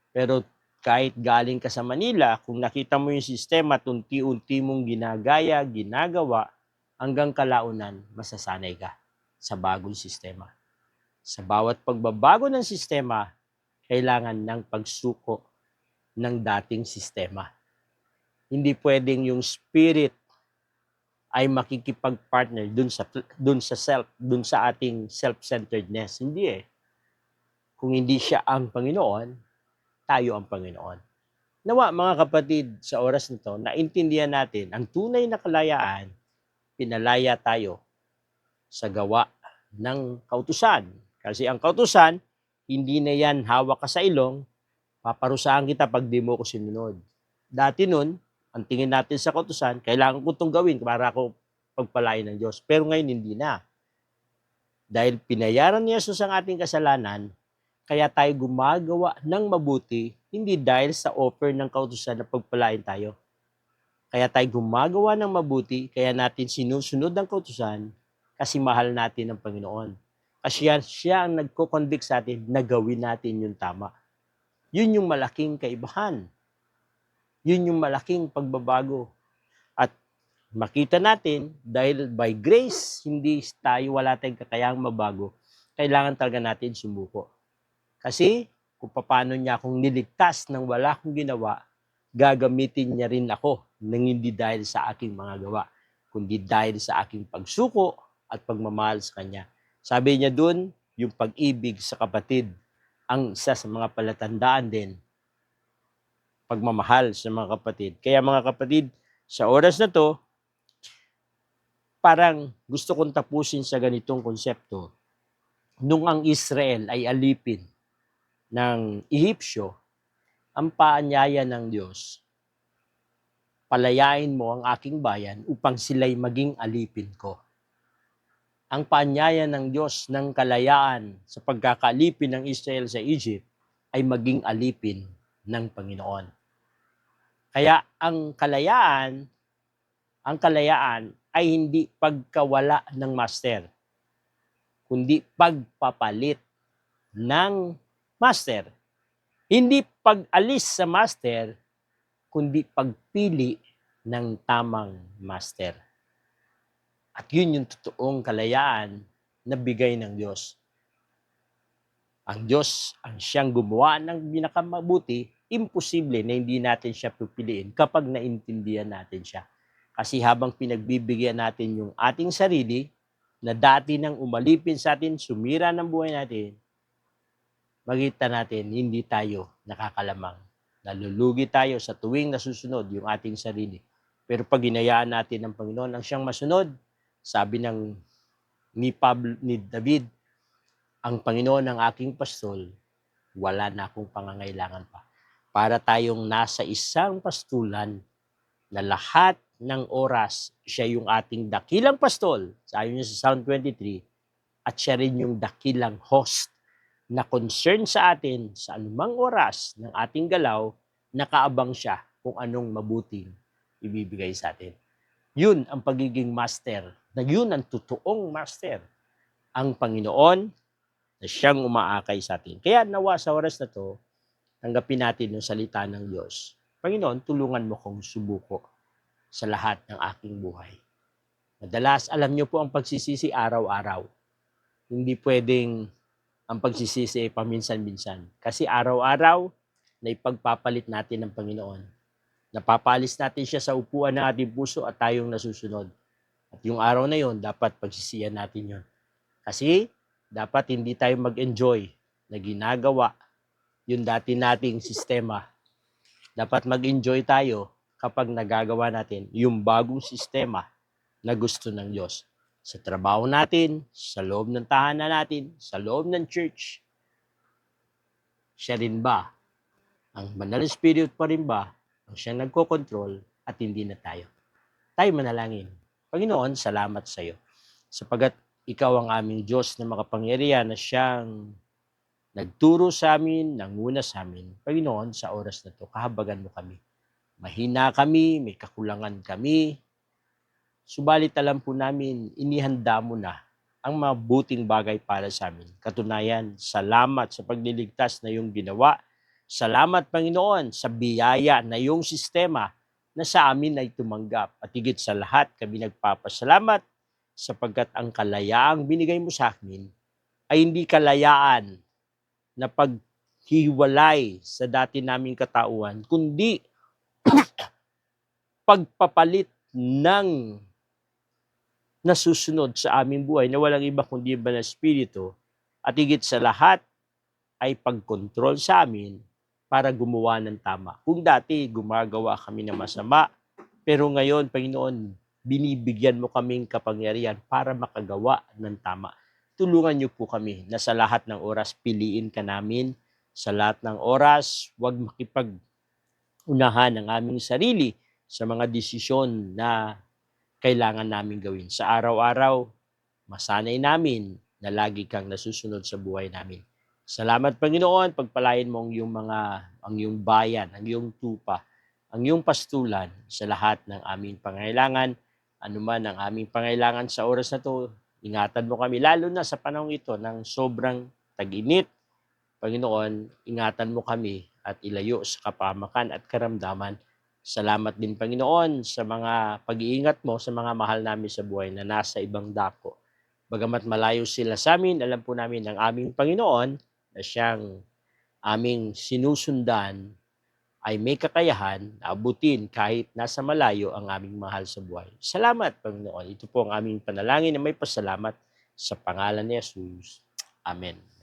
Pero kahit galing ka sa Manila, kung nakita mo yung sistema at unti-unti mong ginagaya, ginagawa, hanggang kalaunan, masasanay ka sa bagong sistema. Sa bawat pagbabago ng sistema, kailangan ng pagsuko ng dating sistema. Hindi pwedeng yung spirit ay makikipag-partner dun sa ating self-centeredness. Hindi eh. Kung hindi siya ang Panginoon, tayo ang Panginoon. Nawa mga kapatid, sa oras nito, naintindihan natin ang tunay na kalayaan, pinalaya tayo sa gawa ng kautusan. Kasi ang kautusan, hindi na yan hawak ka sa ilong, paparusahan kita pag di mo ko sinunod. Dati nun, ang tingin natin sa kautusan, kailangan ko itong gawin para ako pagpalain ng Diyos. Pero ngayon, hindi na. Dahil pinayaran ni Jesus ang ating kasalanan, kaya tayo gumagawa ng mabuti, hindi dahil sa offer ng kautusan na pagpalain tayo. Kaya tayo gumagawa ng mabuti, kaya natin sinusunod ang kautusan, kasi mahal natin ang Panginoon. Kasi siya ang nagko-convict sa atin na gawin natin yung tama. Yun yung malaking kaibahan. Yun yung malaking pagbabago. At makita natin, dahil by grace, hindi tayo, wala tayong kakayahang mabago, kailangan talaga natin sumuko. Kasi, kung paano niya akong niligtas nang wala akong ginawa, gagamitin niya rin ako nang hindi dahil sa aking mga gawa, kundi dahil sa aking pagsuko at pagmamahal sa Kanya. Sabi niya dun, yung pag-ibig sa kapatid, ang isa sa mga palatandaan din, pagmamahal sa mga kapatid. Kaya mga kapatid, sa oras na to, parang gusto kong tapusin sa ganitong konsepto. Nung ang Israel ay alipin ng Ehipsyo, ang paanyaya ng Diyos, palayain mo ang aking bayan upang sila'y maging alipin ko. Ang paanyaya ng Diyos ng kalayaan sa pagkakaalipin ng Israel sa Egypt ay maging alipin ng Panginoon. Kaya ang kalayaan ay hindi pagkawala ng master, kundi pagpapalit ng master. Hindi pag-alis sa master, kundi pagpili ng tamang master. At yun yung totoong kalayaan na bigay ng Diyos. Ang Diyos, ang siyang gumawa ng pinakamabuti, imposible na hindi natin siya pipiliin kapag naintindihan natin siya. Kasi habang pinagbibigyan natin yung ating sarili, na dati nang umalipin sa atin, sumira ng buhay natin, makita natin, hindi tayo nakakalamang. Nalulugi tayo sa tuwing nasusunod yung ating sarili. Pero pag hinayaan natin ng Panginoon ang siyang masunod, sabi ni David, ang Panginoon ang aking pastol, wala na akong pangangailangan pa. Para tayong nasa isang pastulan na lahat ng oras, siya yung ating dakilang pastol, sabi niya sa Psalm 23, at siya rin yung dakilang host na concern sa atin sa anumang oras ng ating galaw, nakaabang siya kung anong mabuting ibibigay sa atin. Yun ang pagiging master, na yun ang totoong master, ang Panginoon na siyang umaakay sa atin. Kaya nawa sa oras na to, tanggapin natin yung salita ng Diyos Panginoon, tulungan mo kong sumuko sa lahat ng aking buhay. Madalas, alam niyo po ang pagsisisi araw-araw. Hindi pwedeng ang pagsisisi ay paminsan-minsan. Kasi araw-araw na ipagpapalit natin ng Panginoon. Napapalis natin siya sa upuan ng ating puso at tayong nasusunod. At yung araw na yon, dapat pagsisiyan natin yon. Kasi dapat hindi tayo mag-enjoy na ginagawa yung dati nating sistema. Dapat mag-enjoy tayo kapag nagagawa natin yung bagong sistema na gusto ng Diyos. Sa trabaho natin, sa loob ng tahanan natin, sa loob ng church. Siya rin ba? Ang Banal na Spirit pa rin ba ang siyang nagkokontrol at hindi na tayo? Tayo manalangin. Panginoon, salamat sa iyo. Sapagat ikaw ang aming Diyos na makapangyarihan na siyang nagturo sa amin, nanguna sa amin. Panginoon, sa oras na to, kahabagan mo kami. Mahina kami, may kakulangan kami. Subalit alam po namin, inihanda mo na ang mabuting bagay para sa amin. Katunayan, salamat sa pagliligtas na iyong ginawa. Salamat, Panginoon, sa biyaya na iyong sistema na sa amin ay tumanggap. At higit sa lahat, kami nagpapasalamat sapagkat ang kalayaang binigay mo sa amin ay hindi kalayaan na paghiwalay sa dati naming katauhan, kundi pagpapalit ng nasusunod sa aming buhay na walang iba kundi ba na Espiritu, at higit sa lahat ay pagkontrol sa amin para gumawa ng tama. Kung dati gumagawa kami ng masama, pero ngayon, Panginoon, binibigyan mo kaming kapangyarihan para makagawa ng tama. Tulungan niyo po kami na sa lahat ng oras piliin ka namin. Sa lahat ng oras, huwag makipag-unahan ang aming sarili sa mga desisyon na kailangan namin gawin. Sa araw-araw, masanay namin na lagi kang nasusunod sa buhay namin. Salamat, Panginoon, pagpalain mo ang iyong bayan, ang iyong tupa, ang iyong pastulan sa lahat ng aming pangailangan. Anuman ang aming pangailangan sa oras na to, ingatan mo kami, lalo na sa panahon ito ng sobrang tag-init. Panginoon, ingatan mo kami at ilayo sa kapamakan at karamdaman. Salamat din, Panginoon, sa mga pag-iingat mo sa mga mahal namin sa buhay na nasa ibang dako. Bagamat malayo sila sa amin, alam po namin ng aming Panginoon na siyang aming sinusundan ay may kakayahan na abutin kahit nasa malayo ang aming mahal sa buhay. Salamat, Panginoon. Ito po ang aming panalangin na may pasalamat sa pangalan ni Jesus. Amen.